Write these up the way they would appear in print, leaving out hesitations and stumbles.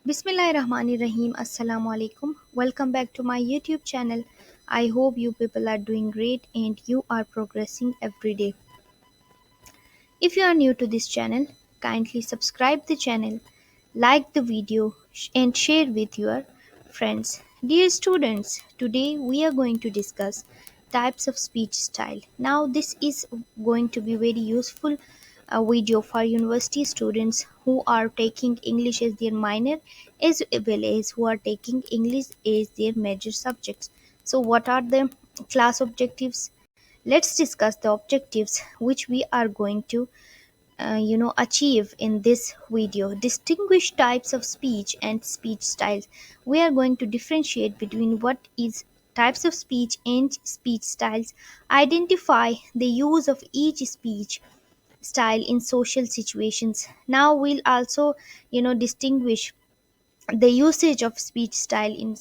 Bismillahirrahmanirrahim. Assalamu alaikum. Welcome back to my YouTube channel. I hope you people are doing great and you are progressing every day. If you are new to this channel, kindly subscribe the channel, like the video and share with your friends. Dear students, today we are going to discuss types of speech style. Now this is going to be very useful video for university students who are taking English as their minor as well as who are taking English as their major subjects. So what are the class objectives? Let's discuss the objectives which we are going to achieve in this video. Distinguish types of speech and speech styles. We are going to differentiate between what is types of speech and speech styles. Identify the use of each speech style in social situations. Now we'll also distinguish the usage of speech style in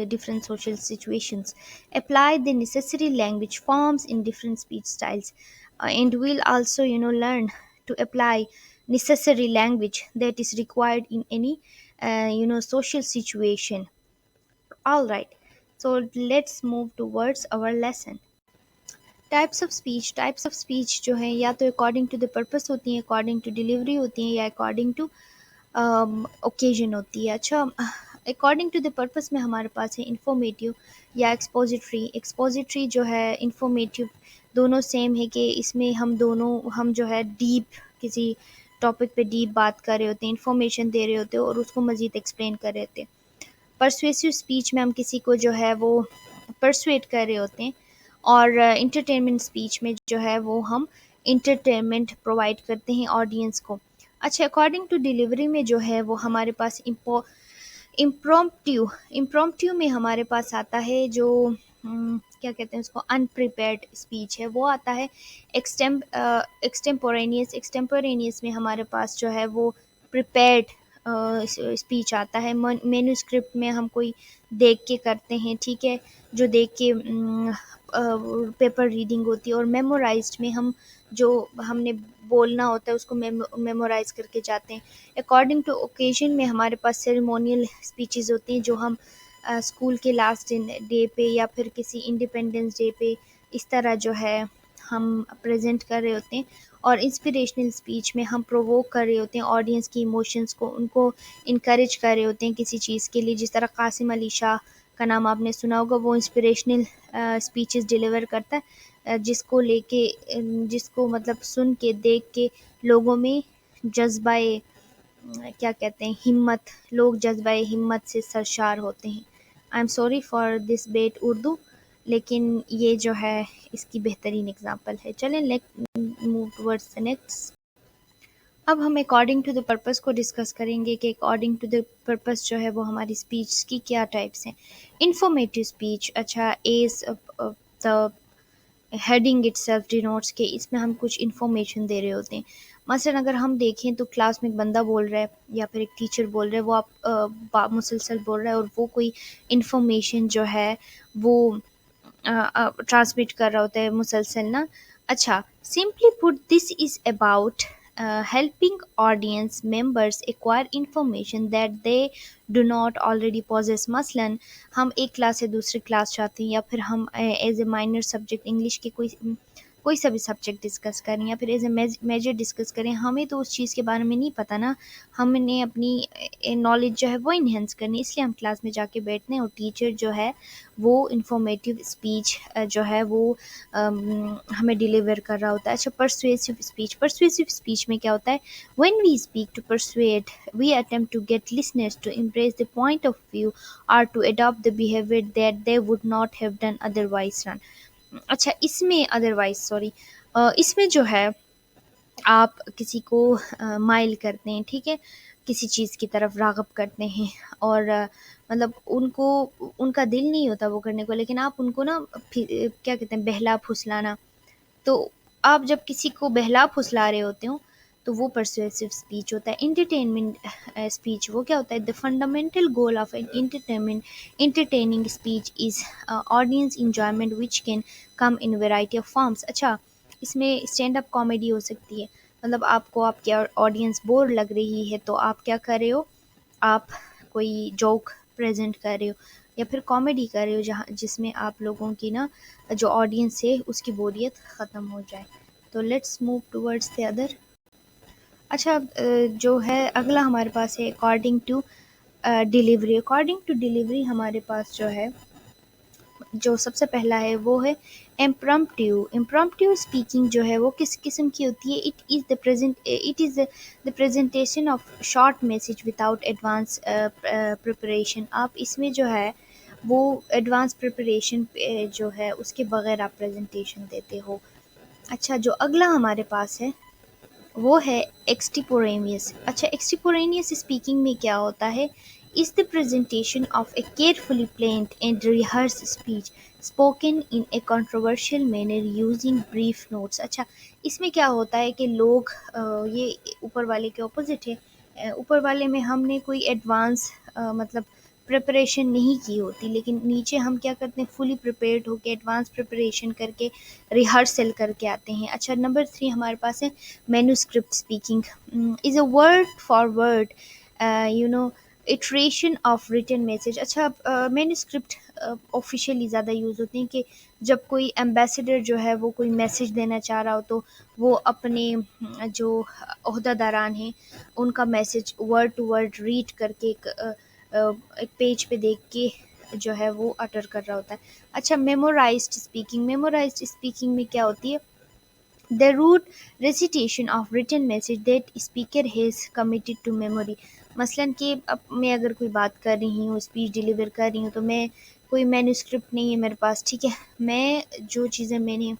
different social situations. Apply the necessary language forms in different speech styles. And we'll also learn to apply necessary language that is required in any social situation. All right, so let's move towards our lesson. Types of speech जो है या तो according to the purpose होती हैं, according to delivery होती हैं, या according to occasion होती है। अच्छा, अकॉर्डिंग टू द पर्पस में हमारे पास है इंफॉर्मेटिव या एक्सपोजिटरी। एक्सपोजिटरी जो है, इंफॉर्मेटिव, दोनों सेम है कि इसमें हम जो है डीप किसी टॉपिक पे डीप बात कर रहे होते हैं, इंफॉर्मेशन दे रहे होते हैं और उसको मज़ीद एक्सप्लेन कर रहे होते हैं। परसुएसिव स्पीच में हम किसी को जो है वो परसुएट कर रहे होते हैं, और इंटरटेनमेंट स्पीच में जो है वो हम इंटरटेनमेंट प्रोवाइड करते हैं ऑडियंस को। अच्छा, अकॉर्डिंग टू डिलीवरी में जो है वो हमारे पास इम्प्रॉम्प्ट्यू में हमारे पास आता है जो क्या कहते हैं उसको, अनप्रिपेयर्ड स्पीच है, वो आता है। एक्सटेम्पोरेनियस में हमारे पास जो है वो प्रिपेयर्ड स्पीच आता है। मेन्यूस्क्रिप्ट में हम कोई देख के करते हैं, ठीक है, जो देख के पेपर रीडिंग होती है। और मेमोराइज्ड में हम जो हमने बोलना होता है उसको मेमोराइज करके जाते हैं। अकॉर्डिंग टू ओकेजन में हमारे पास सेरेमोनियल स्पीचेस होती हैं जो हम स्कूल के लास्ट डे पे या फिर किसी इंडिपेंडेंस डे पे इस तरह जो है हम प्रेजेंट कर रहे होते हैं। और इंस्पिरेशनल स्पीच में हम प्रोवोक कर रहे होते हैं ऑडियंस की इमोशंस को, उनको इनकरेज कर रहे होते हैं किसी चीज़ के लिए। जिस तरह कासिम अली शाह का नाम आपने सुना होगा, वो इंस्पिरेशनल स्पीचेस डिलीवर करता है, जिसको लेके जिसको मतलब सुन के देख के लोगों में जज्बाए क्या कहते हैं, हिम्मत, लोग जज्बाए हिम्मत से सरशार होते हैं। I am sorry for this bad Urdu, लेकिन ये जो है इसकी बेहतरीन एग्जांपल है। चलें, let move towards the next. अब हम अकॉर्डिंग टू द पर्पस को डिस्कस करेंगे कि अकॉर्डिंग टू द पर्पस जो है वो हमारी स्पीच की क्या टाइप्स हैं। इंफॉर्मेटिव स्पीच, अच्छा, as the heading itself denotes के इसमें हम कुछ इन्फॉर्मेशन दे रहे होते हैं। मसलन अगर हम देखें तो क्लास में एक बंदा बोल रहा है या फिर एक टीचर बोल रहा है, वो आप मुसलसल बोल रहा है और वो कोई इन्फॉर्मेशन जो है वो ट्रांसमिट कर रहा होता है मुसलसल ना। अच्छा, simply put this is about helping audience members acquire information that they do not already possess। मसलन हम एक क्लास से दूसरी क्लास जाते हैं या फिर हम as a minor subject English के कोई सा भी सब्जेक्ट डिस्कस करें या फिर एज ए मेजर डिस्कस करें, हमें तो उस चीज़ के बारे में नहीं पता ना, हमने अपनी नॉलेज जो है वो इन्हेंस करनी, इसलिए हम क्लास में जाके बैठते हैं और टीचर जो है वो इंफॉर्मेटिव स्पीच जो है वो हमें डिलीवर कर रहा होता है। अच्छा, परसुएसिव स्पीच में क्या होता है, when we speak to persuade we attempt to get listeners to embrace the point of view or to adopt the behavior that they would not have done otherwise run। अच्छा, इसमें otherwise sorry इसमें जो है आप किसी को mile करते हैं, ठीक है, किसी चीज़ की तरफ राग़ब करते हैं और मतलब उनको उनका दिल नहीं होता वो करने को, लेकिन आप उनको ना क्या कहते हैं, बहला फुसलाना। तो आप जब किसी को बहला फुसला रहे होते हो तो वो परसुएसिव स्पीच होता है। एंटरटेनमेंट स्पीच वो क्या होता है, the fundamental goal of an entertaining speech is audience enjoyment which can come in variety of forms. अच्छा, इसमें स्टैंड अप कॉमेडी हो सकती है, मतलब आपको आपकी ऑडियंस बोर लग रही है तो आप क्या कर रहे हो, आप कोई जोक प्रेजेंट कर रहे हो या फिर कॉमेडी कर रहे हो जहाँ जिसमें आप लोगों की ना जो ऑडियंस है उसकी बोरियत ख़त्म हो जाए। तो let's move towards the other. अच्छा जो है अगला हमारे पास है according to delivery. According to delivery हमारे पास जो है जो सबसे पहला है वो है इम्प्रॉम्प्टू। इम्प्रॉम्प्टू स्पीकिंग जो है वो किस किस्म की होती है? It is the presentation of short message without advance preparation. आप इसमें जो है वो एडवांस प्रिपरेशन जो है उसके बगैर आप प्रेजेंटेशन देते हो। अच्छा जो अगला हमारे पास है वो है एक्सटीपोरेनियस। अच्छा एक्सटीपोरेनियस स्पीकिंग में क्या होता है? Is the presentation of A carefully planned and rehearse speech spoken in A controversial manner using brief notes. अच्छा इसमें क्या होता है कि लोग ये ऊपर वाले के ऑपोजिट है। ऊपर वाले में हमने कोई एडवांस मतलब प्रिपरेशन नहीं की होती, लेकिन नीचे हम क्या करते हैं फुली प्रिपेयर्ड होकर एडवांस प्रिपरेशन करके रिहर्सल करके आते हैं। अच्छा नंबर 3 हमारे पास है manuscript speaking. Is a word for word you know iteration of written message। अच्छा manuscript ऑफिशियली ज़्यादा यूज़ होते हैं कि जब कोई एम्बेसडर जो है वो कोई मैसेज देना चाह रहा हो तो वो अपने जो ओहदादारान हैं उनका message word to word read करके एक पेज पे देख के जो है वो अटर कर रहा होता है। अच्छा मेमोराइज्ड स्पीकिंग। मेमोराइज्ड स्पीकिंग में क्या होती है? The rote recitation of written message that speaker has committed to memory। मसलन कि अब मैं अगर कोई बात कर रही हूँ स्पीच डिलीवर कर रही हूँ तो मैं कोई मैन्यूस्क्रिप्ट नहीं है मेरे पास, ठीक है, मैं जो चीज़ें मैंने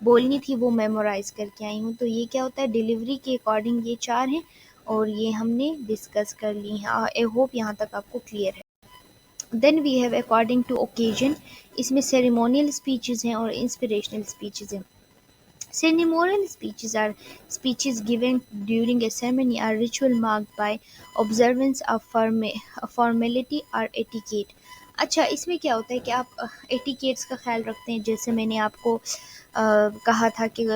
बोलनी थी वो मेमोराइज करके आई हूँ। तो ये क्या होता है डिलीवरी के अकॉर्डिंग ये 4 हैं और ये हमने डिस्कस कर ली हैं। आई होप यहाँ तक आपको क्लियर है। Then we have according to occasion. इसमें सेरेमोनियल स्पीचेस हैं और इंस्पिरेशनल स्पीचेस हैं। Ceremonial speeches are speeches given during a ceremony or ritual marked by observance of formality or etiquette। अच्छा इसमें क्या होता है कि आप एटिकेट्स का ख्याल रखते हैं। जैसे मैंने आपको कहा था कि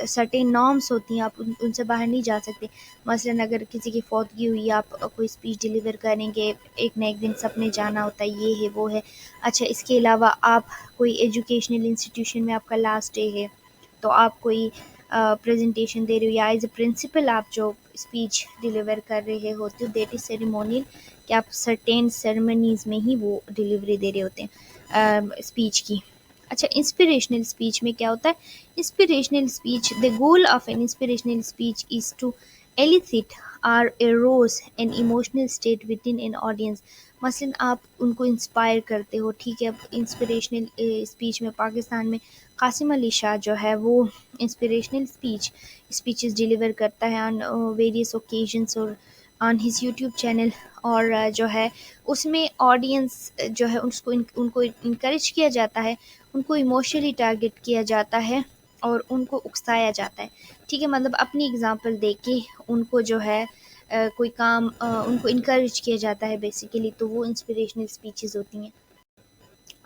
सर्टेन नॉर्म्स होती हैं, आप उनसे बाहर नहीं जा सकते। मसलन अगर किसी की फौतगी हुई, आप कोई स्पीच डिलीवर करेंगे, एक ना एक दिन सबने जाना होता है, ये है वो है। अच्छा इसके अलावा आप कोई एजुकेशनल इंस्टीट्यूशन में आपका लास्ट डे है तो आप कोई प्रेजेंटेशन दे रहे हो या एज ए प्रिंसिपल आप जो स्पीच डिलीवर कर रहे होते हो दैट इज़ सेरेमोनियल, कि आप सर्टेन सेरेमनीज़ में ही वो डिलीवरी दे रहे होते हैं स्पीच की। अच्छा इंस्पिरेशनल स्पीच में क्या होता है? Inspirational speech the goal of an inspirational speech is to elicit or arouse an emotional state within an audience. मसलन आप उनको इंस्पायर करते हो, ठीक है। अब इंस्पिरेशनल स्पीच में पाकिस्तान में कासिम अली शाह जो है वो इंस्पिरेशनल स्पीचेस डिलीवर करता है ऑन वेरियस ओकेजन्स और ऑन हिज यूट्यूब चैनल। और जो है उसमें ऑडियंस जो है उसको उनको इनकरेज किया जाता है, उनको इमोशनली टारगेट किया जाता है और उनको उकसाया जाता है, ठीक है। मतलब अपनी एग्जांपल दे के उनको जो है कोई काम उनको इनकरेज किया जाता है बेसिकली, तो वो इंस्पिरेशनल स्पीचेस होती हैं।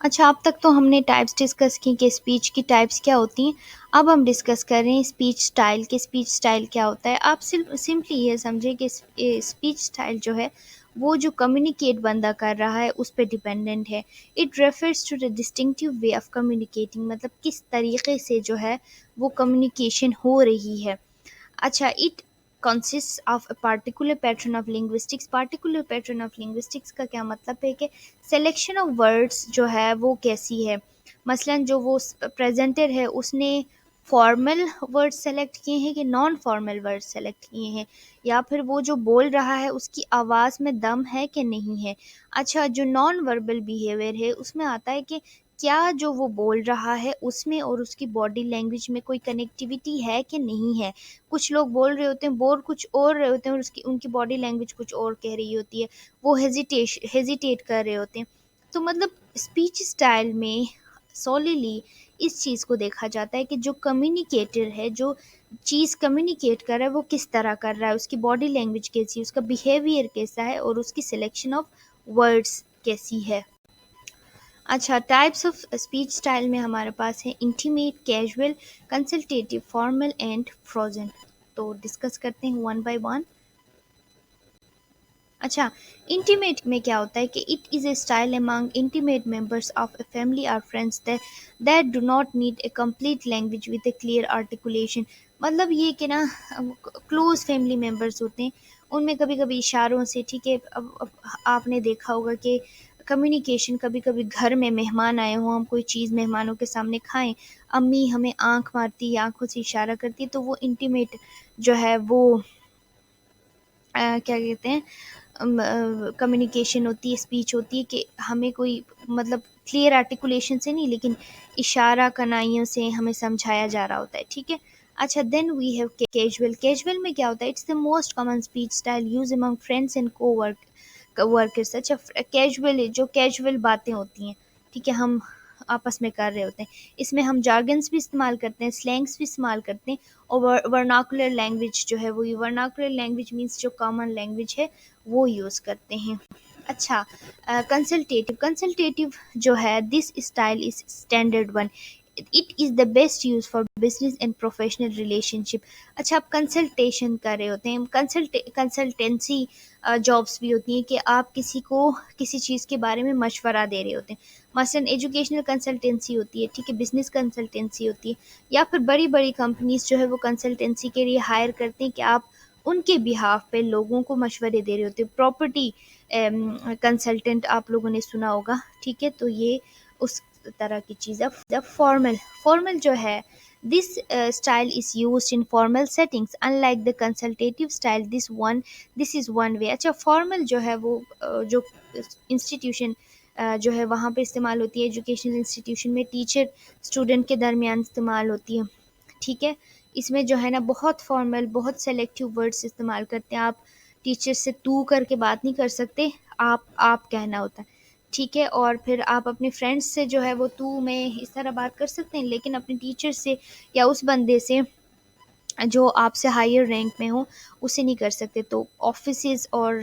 अच्छा अब तक तो हमने टाइप्स डिस्कस की कि स्पीच की टाइप्स क्या होती हैं। अब हम डिस्कस कर रहे हैं स्पीच स्टाइल के स्पीच स्टाइल क्या होता है। आप सिंपली ये समझें कि स्पीच स्टाइल जो है वो जो कम्युनिकेट बंदा कर रहा है उस पर डिपेंडेंट है। It refers to the distinctive way of communicating, मतलब किस तरीके से जो है वो कम्युनिकेशन हो रही है। अच्छा it consists of a particular pattern of linguistics। particular pattern of linguistics का क्या मतलब है कि selection of words जो है वो कैसी है। मसलन जो वो प्रेजेंटर है उसने फॉर्मल वर्ड सेलेक्ट किए हैं कि नॉन फॉर्मल वर्ड सेलेक्ट किए हैं, या फिर वो जो बोल रहा है उसकी आवाज़ में दम है कि नहीं है। अच्छा जो नॉन वर्बल बिहेवियर है उसमें आता है कि क्या जो वो बोल रहा है उसमें और उसकी बॉडी लैंग्वेज में कोई कनेक्टिविटी है कि नहीं है। कुछ लोग बोल रहे होते हैं, बोल कुछ और रहे होते हैं और उसकी उनकी बॉडी लैंग्वेज कुछ और कह रही होती है, वो हेजिटेट कर रहे होते हैं। तो मतलब स्पीच स्टाइल में सॉलिडली इस चीज़ को देखा जाता है कि जो कम्युनिकेटर है, जो चीज़ कम्युनिकेट कर रहा है वो किस तरह कर रहा है, उसकी बॉडी लैंग्वेज कैसी है, उसका बिहेवियर कैसा है और उसकी सिलेक्शन ऑफ वर्ड्स कैसी है। अच्छा टाइप्स ऑफ स्पीच स्टाइल में हमारे पास है intimate, casual, consultative, formal and frozen. तो डिस्कस करते हैं वन बाय वन। अच्छा, इंटीमेट में क्या होता है कि it is a style among intimate members of a family or friends that do not need a complete language with a clear articulation. मतलब ये कि ना क्लोज फैमिली मेंबर्स होते हैं, उनमें कभी कभी इशारों से, ठीक है। अब आपने देखा होगा कि कम्युनिकेशन, कभी कभी घर में मेहमान आए हों, हम कोई चीज़ मेहमानों के सामने खाएं, अम्मी हमें आंख मारती है, आंखों से इशारा करती है, तो वो इंटीमेट जो है वो क्या कहते हैं, कम्युनिकेशन होती है, स्पीच होती है कि हमें कोई मतलब क्लियर आर्टिकुलेशन से नहीं, लेकिन इशारा कनाइयों से हमें समझाया जा रहा होता है, ठीक है। अच्छा, then we have casual. Casual में क्या होता है, it's the most common speech style use among friends and workers. अच्छा, कैजुअल जो कैजुअल बातें होती हैं, ठीक है, हम आपस में कर रहे होते हैं, इसमें हम जार्गन्स भी इस्तेमाल करते हैं, स्लैंग्स भी इस्तेमाल करते हैं, और वर्नाकुलर लैंग्वेज जो है वो, वर्नाकुलर लैंग्वेज मीन्स जो कॉमन लैंग्वेज है वो यूज़ करते हैं। अच्छा, कंसल्टेटिव। कंसल्टेटिव जो है, this style is standard one, it is the best use for business and professional relationship. अच्छा, आप कंसल्टेशन कर रहे होते हैं, कंसल्टेंसी जॉब्स भी होती हैं कि आप किसी को किसी चीज़ के बारे में मशवरा दे रहे होते हैं। मसलन एजुकेशनल कंसल्टेंसी होती है, ठीक है, बिजनेस कंसल्टेंसी होती है, या फिर बड़ी बड़ी कंपनीज जो है वो कंसल्टेंसी के लिए हायर करते हैं कि आप उनके बिहाफ पे लोगों को मशवरे दे रहे होते हैं। प्रॉपर्टी कंसल्टेंट आप लोगों ने सुना होगा, ठीक है, तो ये उस तरह की चीज़ है। The formal. फॉर्मल जो है, this style is used in formal settings unlike the consultative style, this is one way. अच्छा, फॉर्मल जो है वो जो इंस्टीट्यूशन जो है वहाँ पे इस्तेमाल होती है, एजुकेशनल इंस्टीट्यूशन में टीचर स्टूडेंट के दरमियान इस्तेमाल होती है, ठीक है। इसमें जो है ना बहुत फॉर्मल, बहुत सेलेक्टिव वर्ड्स इस्तेमाल करते हैं। आप टीचर से तू करके बात नहीं कर सकते, आप कहना होता है, ठीक है। और फिर आप अपने फ्रेंड्स से जो है वो तू मैं इस तरह बात कर सकते हैं, लेकिन अपने टीचर से या उस बंदे से जो आपसे हायर रैंक में हो उसे नहीं कर सकते। तो ऑफिसेज और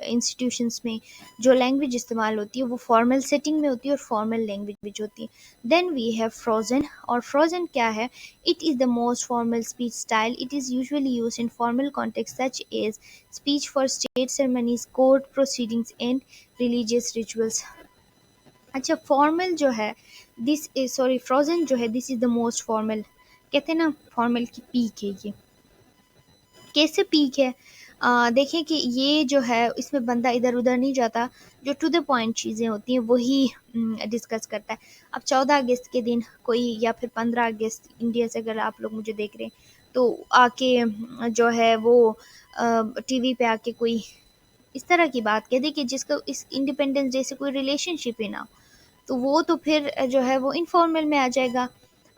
इंस्टीट्यूशंस में जो लैंग्वेज इस्तेमाल होती है वो फॉर्मल सेटिंग में होती है और फॉर्मल लैंग्वेज होती है। Then we have frozen. और फ्रोजन क्या है, it is the most formal speech style, it is usually use in formal context such as speech for state ceremonies, court proceedings and religious rituals. अच्छा, formal जो है, this is sorry frozen जो है, this is the most formal. कहते हैं ना formal की peak है ये। कैसे पीक है, देखें कि ये जो है इसमें बंदा इधर उधर नहीं जाता, जो टू द पॉइंट चीज़ें होती हैं वही डिस्कस करता है। अब 14 अगस्त के दिन कोई, या फिर 15 अगस्त, इंडिया से अगर आप लोग मुझे देख रहे हैं तो आके जो है वो टीवी पे आके कोई इस तरह की बात कह दे कि जिसका इस इंडिपेंडेंस डे से कोई रिलेशनशिप ही ना हो, तो वो तो फिर जो है वो इनफॉर्मल में आ जाएगा।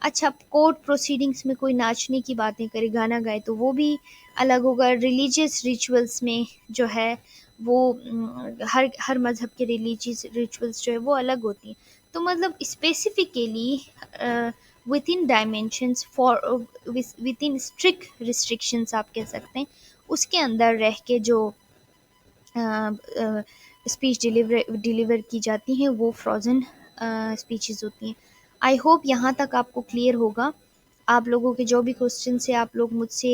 अच्छा, कोर्ट प्रोसीडिंग्स में कोई नाचने की बातें करे, गाना गाए, तो वो भी अलग होगा। रिलीजियस रिचुअल्स में जो है वो हर मज़हब के रिलीजियस रिचुअल्स जो है वो अलग होती हैं। तो मतलब specifically with in dimensions, for with in strict restrictions आप कह सकते हैं, उसके अंदर रह के जो स्पीच डिलीवर की जाती हैं वो फ्रोज़न स्पीचेस होती हैं। आई होप यहाँ तक आपको क्लियर होगा। आप लोगों के जो भी क्वेश्चन है आप लोग मुझसे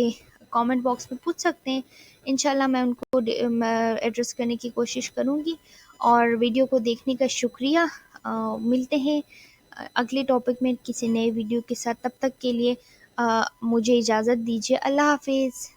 कमेंट बॉक्स में पूछ सकते हैं, इंशाल्लाह मैं उनको एड्रेस करने की कोशिश करूँगी। और वीडियो को देखने का शुक्रिया। मिलते हैं अगले टॉपिक में किसी नए वीडियो के साथ। तब तक के लिए मुझे इजाज़त दीजिए। अल्लाह हाफिज़।